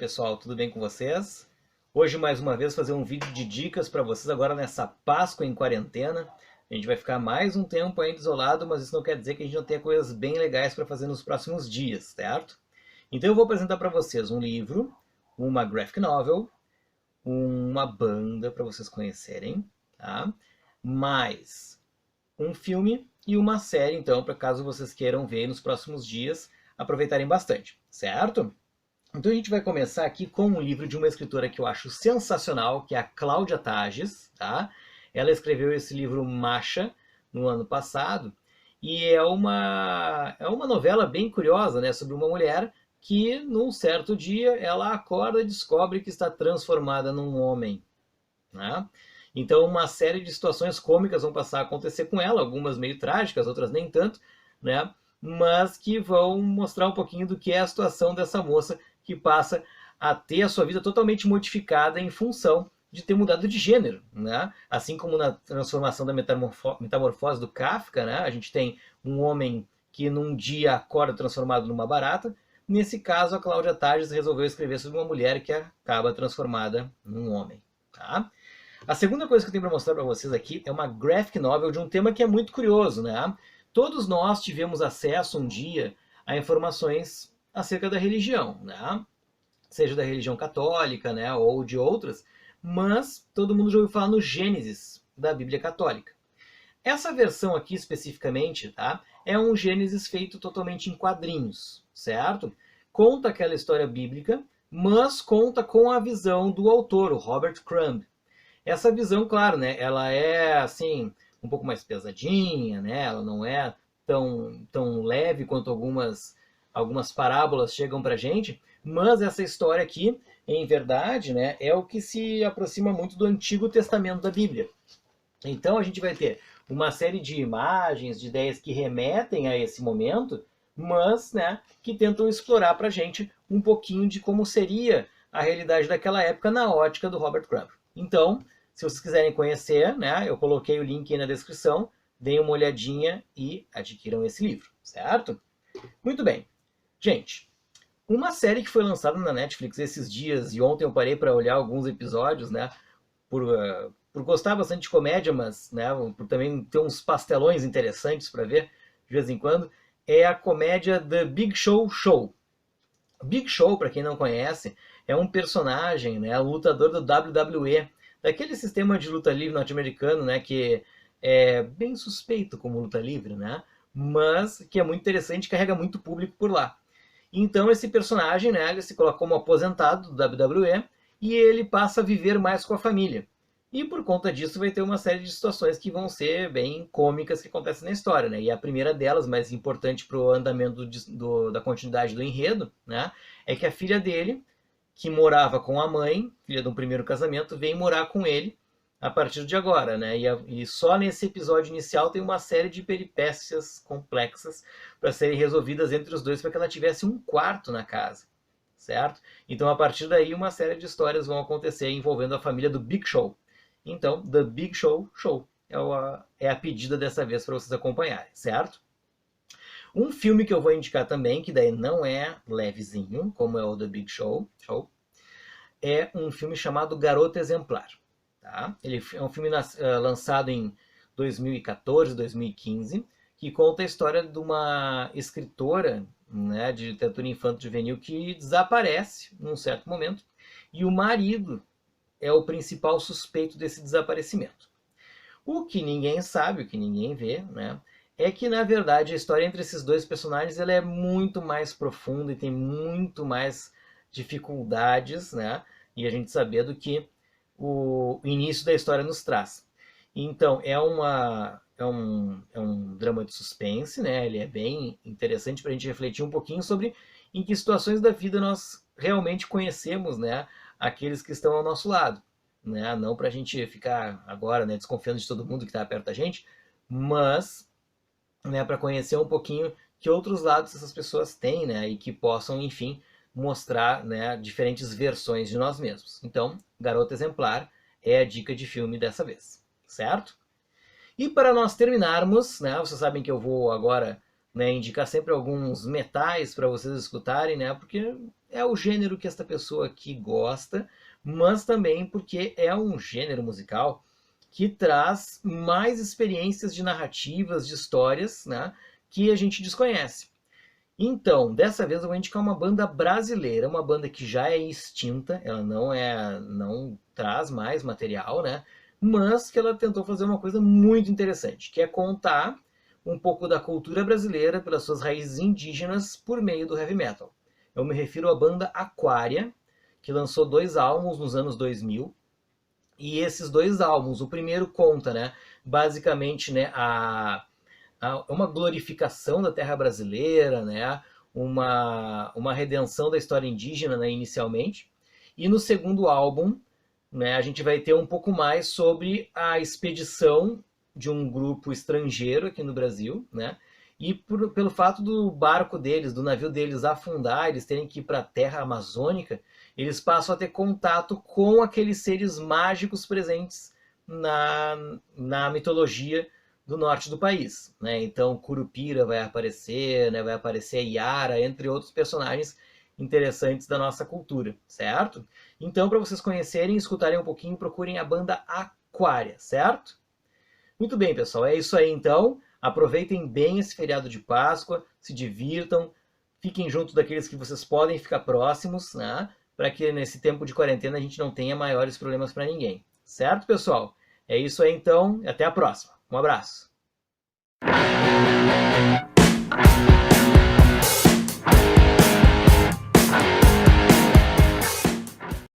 pessoal, tudo bem com vocês? Hoje mais uma vez fazer um vídeo de dicas para vocês agora nessa Páscoa em quarentena. A gente vai ficar mais um tempo ainda isolado, mas isso não quer dizer que a gente não tenha coisas bem legais para fazer nos próximos dias, certo? Então eu vou apresentar para vocês um livro, uma graphic novel, uma banda para vocês conhecerem, tá? Mais um filme e uma série, então, para caso vocês queiram ver nos próximos dias, aproveitarem bastante, certo? Então a gente vai começar aqui com um livro de uma escritora que eu acho sensacional, que é a Cláudia Tages, tá? Ela escreveu esse livro Masha no ano passado, e é uma novela bem curiosa, né, sobre uma mulher que, num certo dia, ela acorda e descobre que está transformada num homem, né? Então uma série de situações cômicas vão passar a acontecer com ela, algumas meio trágicas, outras nem tanto, né? Mas que vão mostrar um pouquinho do que é a situação dessa moça que passa a ter a sua vida totalmente modificada em função de ter mudado de gênero, né? Assim como na transformação da metamorfose do Kafka, né? A gente tem um homem que num dia acorda transformado numa barata. Nesse caso, a Cláudia Tages resolveu escrever sobre uma mulher que acaba transformada num homem, tá? A segunda coisa que eu tenho para mostrar para vocês aqui é uma graphic novel de um tema que é muito curioso, né? Todos nós tivemos acesso um dia a informações acerca da religião, né? Seja da religião católica, né, ou de outras, mas todo mundo já ouviu falar no Gênesis da Bíblia Católica. Essa versão aqui especificamente, tá, é um Gênesis feito totalmente em quadrinhos, certo? Conta aquela história bíblica, mas conta com a visão do autor, o Robert Crumb. Essa visão, claro, né, ela é assim um pouco mais pesadinha, né? Ela não é tão leve quanto algumas parábolas chegam para a gente, mas essa história aqui, em verdade, né, é o que se aproxima muito do Antigo Testamento da Bíblia. Então a gente vai ter uma série de imagens, de ideias que remetem a esse momento, mas, né, que tentam explorar para a gente um pouquinho de como seria a realidade daquela época na ótica do Robert Crumb. Então, se vocês quiserem conhecer, né, eu coloquei o link aí na descrição, deem uma olhadinha e adquiram esse livro, certo? Muito bem. Gente, uma série que foi lançada na Netflix esses dias, e ontem eu parei para olhar alguns episódios, né, por gostar bastante de comédia, mas, né, por também ter uns pastelões interessantes para ver de vez em quando, é a comédia The Big Show Show. Big Show, para quem não conhece, é um personagem, né, lutador do WWE, daquele sistema de luta livre norte-americano, né, que é bem suspeito como luta livre, né, mas que é muito interessante e carrega muito público por lá. Então esse personagem, né, ele se coloca como aposentado do WWE e ele passa a viver mais com a família. E por conta disso vai ter uma série de situações que vão ser bem cômicas que acontecem na história, né? E a primeira delas, mais importante para o andamento da continuidade do enredo, né, é que a filha dele, que morava com a mãe, filha de um primeiro casamento, vem morar com ele a partir de agora, né? E só nesse episódio inicial tem uma série de peripécias complexas para serem resolvidas entre os dois para que ela tivesse um quarto na casa, certo? Então a partir daí uma série de histórias vão acontecer envolvendo a família do Big Show. Então, The Big Show Show é a pedida dessa vez para vocês acompanharem, certo? Um filme que eu vou indicar também, que daí não é levezinho, como é o The Big Show, é um filme chamado Garota Exemplar. Tá? Ele é um filme lançado em 2014, 2015, que conta a história de uma escritora, né, de literatura infanto-juvenil que desaparece num certo momento, e o marido é o principal suspeito desse desaparecimento. O que ninguém sabe, o que ninguém vê, né, é que, na verdade, a história entre esses dois personagens ela é muito mais profunda e tem muito mais dificuldades, né, e a gente saber do que o início da história nos traz. Então, é um drama de suspense, né? Ele é bem interessante para a gente refletir um pouquinho sobre em que situações da vida nós realmente conhecemos, né, aqueles que estão ao nosso lado. Né? Não para a gente ficar agora, né, desconfiando de todo mundo que está perto da gente, mas, né, para conhecer um pouquinho que outros lados essas pessoas têm, né, e que possam, enfim, mostrar, né, diferentes versões de nós mesmos. Então, Garota Exemplar é a dica de filme dessa vez, certo? E para nós terminarmos, né, vocês sabem que eu vou agora, né, indicar sempre alguns metais para vocês escutarem, né, porque é o gênero que esta pessoa aqui gosta, mas também porque é um gênero musical que traz mais experiências de narrativas, de histórias, né, que a gente desconhece. Então, dessa vez eu vou indicar uma banda brasileira, uma banda que já é extinta, ela não traz mais material, né? Mas que ela tentou fazer uma coisa muito interessante, que é contar um pouco da cultura brasileira pelas suas raízes indígenas por meio do heavy metal. Eu me refiro à banda Aquária, que lançou 2 álbuns nos anos 2000, e esses 2 álbuns, o primeiro conta, né, basicamente, né, uma glorificação da terra brasileira, né? Uma redenção da história indígena, né, inicialmente. E no segundo álbum, né, a gente vai ter um pouco mais sobre a expedição de um grupo estrangeiro aqui no Brasil, né? E pelo fato do barco deles, do navio deles afundar, eles terem que ir para a terra amazônica, eles passam a ter contato com aqueles seres mágicos presentes na mitologia do norte do país, né? Então Curupira vai aparecer, né? Vai aparecer Yara, entre outros personagens interessantes da nossa cultura, certo? Então, para vocês conhecerem e escutarem um pouquinho, procurem a banda Aquária, certo? Muito bem, pessoal, é isso aí então. Aproveitem bem esse feriado de Páscoa, se divirtam, fiquem junto daqueles que vocês podem ficar próximos, né? Para que nesse tempo de quarentena a gente não tenha maiores problemas para ninguém, certo, pessoal? É isso aí então, e até a próxima. Um abraço.